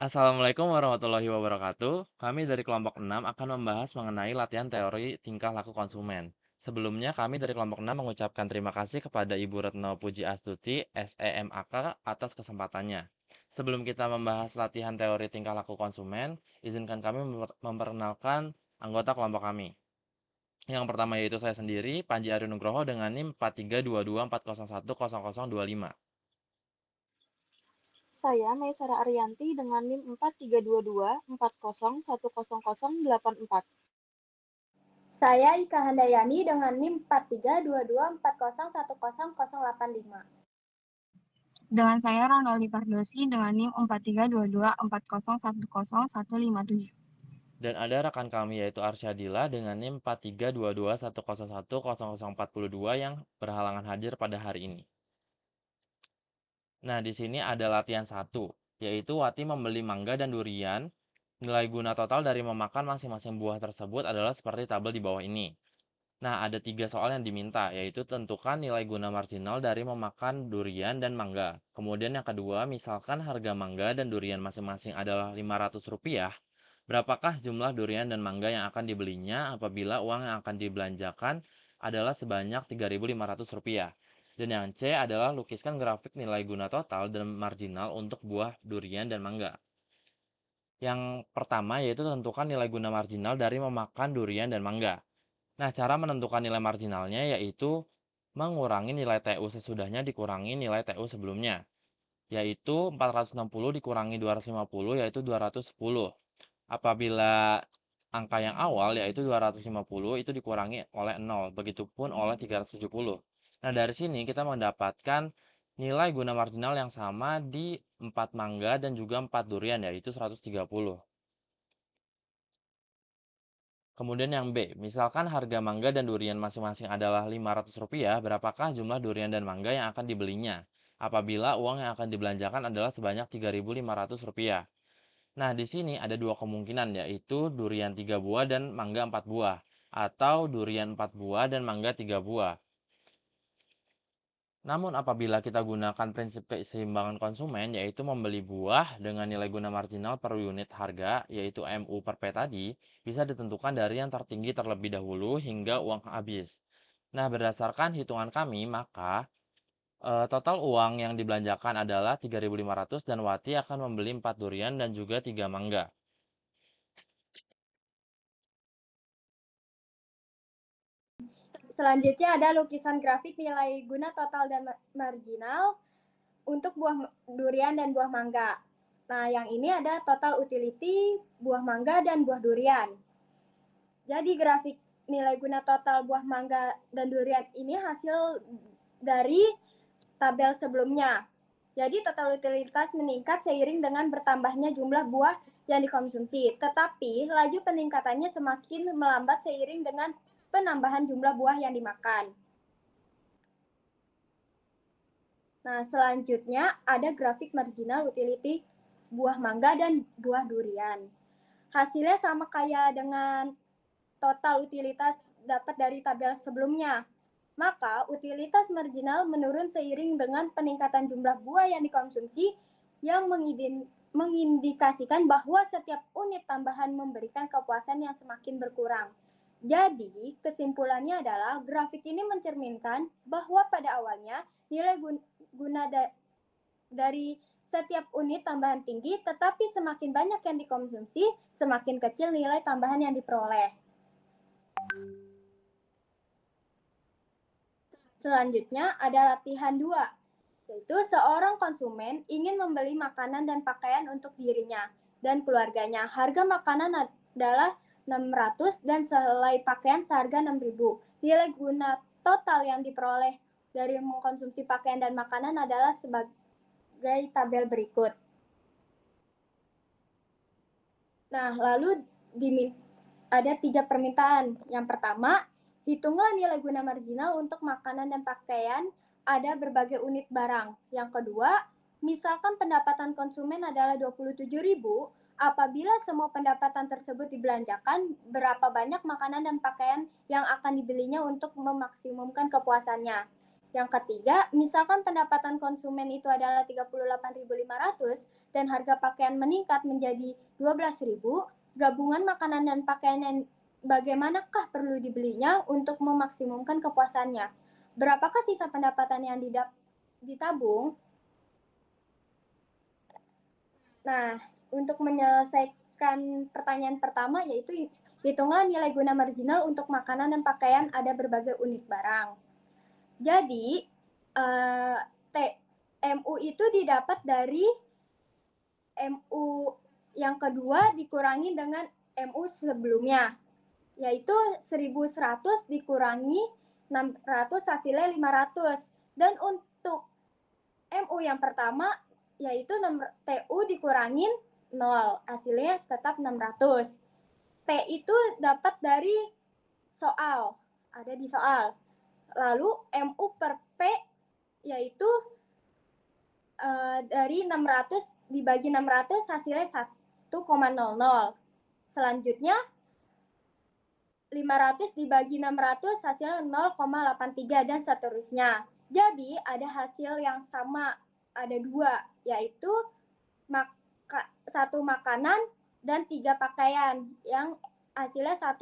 Assalamualaikum warahmatullahi wabarakatuh. Kami dari kelompok 6 akan membahas mengenai latihan teori tingkah laku konsumen. Sebelumnya, kami dari kelompok 6 mengucapkan terima kasih kepada Ibu Retno Puji Astuti, SEMAK, atas kesempatannya. Sebelum kita membahas latihan teori tingkah laku konsumen, izinkan kami memperkenalkan anggota kelompok kami. Yang pertama yaitu saya sendiri, Panji Ari Nugroho dengan NIM 4322401025. Saya Maisara Ariyanti dengan NIM 432240101084. Saya Ika Handayani dengan NIM 432240101085. Dengan saya Ronaldi Pardosi dengan NIM 432240101157. Dan ada rekan kami yaitu Arsyadila dengan NIM 432210110042 yang berhalangan hadir pada hari ini. Nah, di sini ada latihan 1, yaitu Wati membeli mangga dan durian. Nilai guna total dari memakan masing-masing buah tersebut adalah seperti tabel di bawah ini. Nah, ada 3 soal yang diminta, yaitu tentukan nilai guna marginal dari memakan durian dan mangga. Kemudian yang kedua, misalkan harga mangga dan durian masing-masing adalah Rp500. Berapakah jumlah durian dan mangga yang akan dibelinya apabila uang yang akan dibelanjakan adalah sebanyak Rp3.500? Dan yang C adalah lukiskan grafik nilai guna total dan marginal untuk buah durian dan mangga. Yang pertama yaitu tentukan nilai guna marginal dari memakan durian dan mangga. Nah, cara menentukan nilai marginalnya yaitu mengurangi nilai TU sesudahnya dikurangi nilai TU sebelumnya, yaitu 460 dikurangi 250 yaitu 210. Apabila angka yang awal yaitu 250 itu dikurangi oleh 0, begitupun oleh 370. Nah, dari sini kita mendapatkan nilai guna marginal yang sama di 4 mangga dan juga 4 durian yaitu 130. Kemudian yang B, misalkan harga mangga dan durian masing-masing adalah Rp500, berapakah jumlah durian dan mangga yang akan dibelinya apabila uang yang akan dibelanjakan adalah sebanyak Rp3.500? Nah, di sini ada 2 kemungkinan, yaitu durian 3 buah dan mangga 4 buah, atau durian 4 buah dan mangga 3 buah. Namun apabila kita gunakan prinsip keseimbangan konsumen, yaitu membeli buah dengan nilai guna marginal per unit harga, yaitu MU per P tadi, bisa ditentukan dari yang tertinggi terlebih dahulu hingga uang habis. Nah, berdasarkan hitungan kami, maka total uang yang dibelanjakan adalah Rp3.500 dan Wati akan membeli 4 durian dan juga 3 mangga. Selanjutnya ada lukisan grafik nilai guna total dan marginal untuk buah durian dan buah mangga. Nah, yang ini ada total utility, buah mangga, dan buah durian. Jadi grafik nilai guna total buah mangga dan durian ini hasil dari tabel sebelumnya. Jadi total utilitas meningkat seiring dengan bertambahnya jumlah buah yang dikonsumsi. Tetapi laju peningkatannya semakin melambat seiring dengan penambahan jumlah buah yang dimakan. Nah, selanjutnya ada grafik marginal utility buah mangga dan buah durian. Hasilnya sama kayak dengan total utilitas dapat dari tabel sebelumnya. Maka utilitas marginal menurun seiring dengan peningkatan jumlah buah yang dikonsumsi yang mengindikasikan bahwa setiap unit tambahan memberikan kepuasan yang semakin berkurang. Jadi, kesimpulannya adalah grafik ini mencerminkan bahwa pada awalnya nilai guna dari setiap unit tambahan tinggi, tetapi semakin banyak yang dikonsumsi, semakin kecil nilai tambahan yang diperoleh. Selanjutnya ada latihan 2, yaitu seorang konsumen ingin membeli makanan dan pakaian untuk dirinya dan keluarganya. Harga makanan adalah 600 dan selai pakaian seharga 6.000. Nilai guna total yang diperoleh dari mengkonsumsi pakaian dan makanan adalah sebagai tabel berikut. Nah, lalu ada 3 permintaan. Yang pertama, hitunglah nilai guna marginal untuk makanan dan pakaian ada berbagai unit barang. Yang kedua, misalkan pendapatan konsumen adalah 27.000, apabila semua pendapatan tersebut dibelanjakan, berapa banyak makanan dan pakaian yang akan dibelinya untuk memaksimumkan kepuasannya. Yang ketiga, misalkan pendapatan konsumen itu adalah 38.500 dan harga pakaian meningkat menjadi 12.000, gabungan makanan dan pakaian yang bagaimanakah perlu dibelinya untuk memaksimumkan kepuasannya? Berapakah sisa pendapatan yang ditabung? Nah, untuk menyelesaikan pertanyaan pertama yaitu hitunglah nilai guna marginal untuk makanan dan pakaian ada berbagai unit barang. Jadi, MU itu didapat dari MU yang kedua dikurangi dengan MU sebelumnya, yaitu 1.100 dikurangi 600 hasilnya 500. Dan untuk MU yang pertama yaitu TU dikurangin 0, hasilnya tetap 600. T itu dapat dari soal, ada di soal. Lalu MU per P yaitu dari 600 dibagi 600 hasilnya 1,00. Selanjutnya 500 dibagi 600 hasilnya 0,83 dan seterusnya. Jadi ada hasil yang sama, ada dua, yaitu satu makanan dan 3 pakaian yang hasilnya 1,00.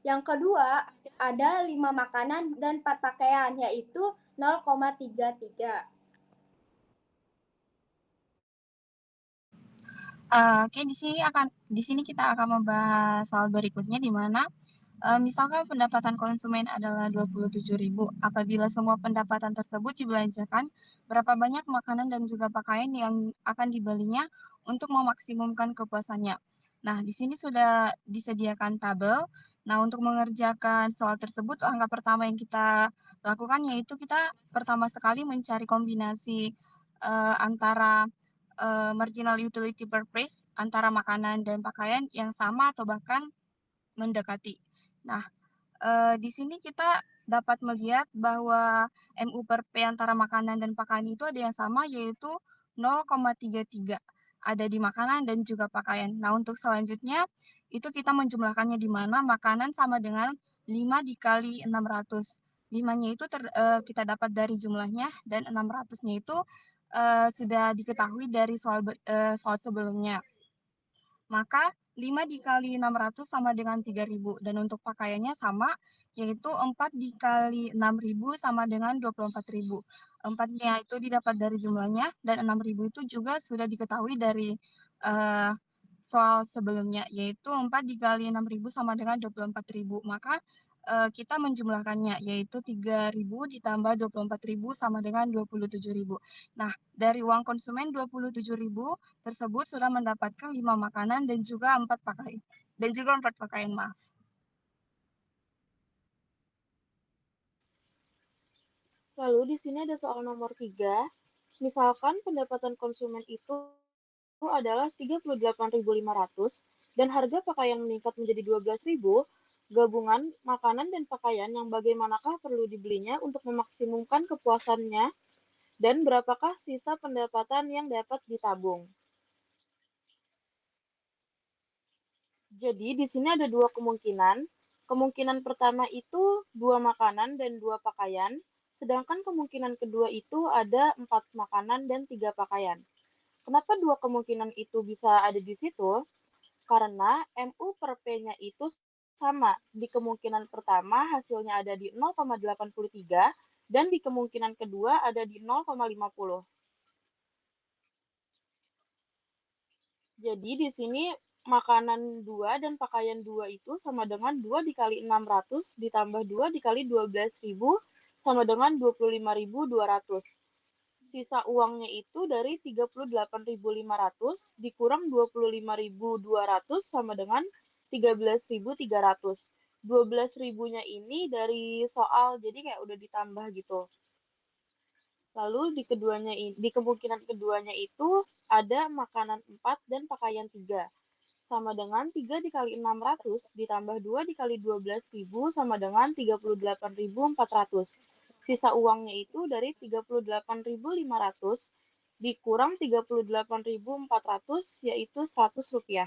Yang kedua ada 5 makanan dan 4 pakaian yaitu 0,33. Oke, di sini kita akan membahas soal berikutnya di mana misalkan pendapatan konsumen adalah 27.000. Apabila semua pendapatan tersebut dibelanjakan, berapa banyak makanan dan juga pakaian yang akan dibelinya untuk memaksimumkan kepuasannya. Nah, di sini sudah disediakan tabel. Nah, untuk mengerjakan soal tersebut, langkah pertama yang kita lakukan yaitu kita pertama sekali mencari kombinasi antara marginal utility per price antara makanan dan pakaian yang sama atau bahkan mendekati. Nah, di sini kita dapat melihat bahwa MU per P antara makanan dan pakaian itu ada yang sama yaitu 0,33 ada di makanan dan juga pakaian. Nah, untuk selanjutnya itu kita menjumlahkannya di mana makanan sama dengan 5 dikali 600. 5-nya itu kita dapat dari jumlahnya dan 600-nya itu sudah diketahui dari soal sebelumnya. Maka 5 dikali 600 sama dengan 3.000 dan untuk pakaiannya sama yaitu 4 dikali 6.000 sama dengan 24.000. 4-nya itu didapat dari jumlahnya dan 6.000 itu juga sudah diketahui dari soal sebelumnya yaitu 4 dikali 6.000 sama dengan 24.000. Maka kita menjumlahkannya yaitu 3.000 ditambah 24.000 sama dengan 27.000. Nah, dari uang konsumen 27.000 tersebut sudah mendapatkan 5 makanan dan juga 4 pakaian, maaf. Lalu di sini ada soal nomor 3. Misalkan pendapatan konsumen itu adalah 38.500 dan harga pakaian meningkat menjadi 12.000, gabungan makanan dan pakaian yang bagaimanakah perlu dibelinya untuk memaksimumkan kepuasannya dan berapakah sisa pendapatan yang dapat ditabung. Jadi di sini ada dua kemungkinan. Kemungkinan pertama itu 2 makanan dan 2 pakaian, sedangkan kemungkinan kedua itu ada 4 makanan dan 3 pakaian. Kenapa dua kemungkinan itu bisa ada di situ? Karena MU per P-nya itu sama. Di kemungkinan pertama hasilnya ada di 0,83 dan di kemungkinan kedua ada di 0,50. Jadi di sini makanan 2 dan pakaian 2 itu sama dengan 2 dikali 600 ditambah 2 dikali 12.000 sama dengan 25.200. Sisa uangnya itu dari 38.500 dikurang 25.200 sama dengan 13.300. 12.000-nya ini dari soal, jadi kayak udah ditambah gitu. Lalu di kemungkinan keduanya itu ada makanan 4 dan pakaian 3. Sama dengan 3 dikali 600 ditambah 2 dikali 12.000 sama dengan 38.400. Sisa uangnya itu dari 38.500 dikurang 38.400 yaitu Rp100.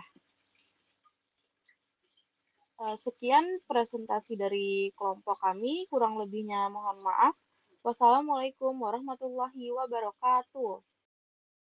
Sekian presentasi dari kelompok kami, kurang lebihnya mohon maaf. Wassalamualaikum warahmatullahi wabarakatuh.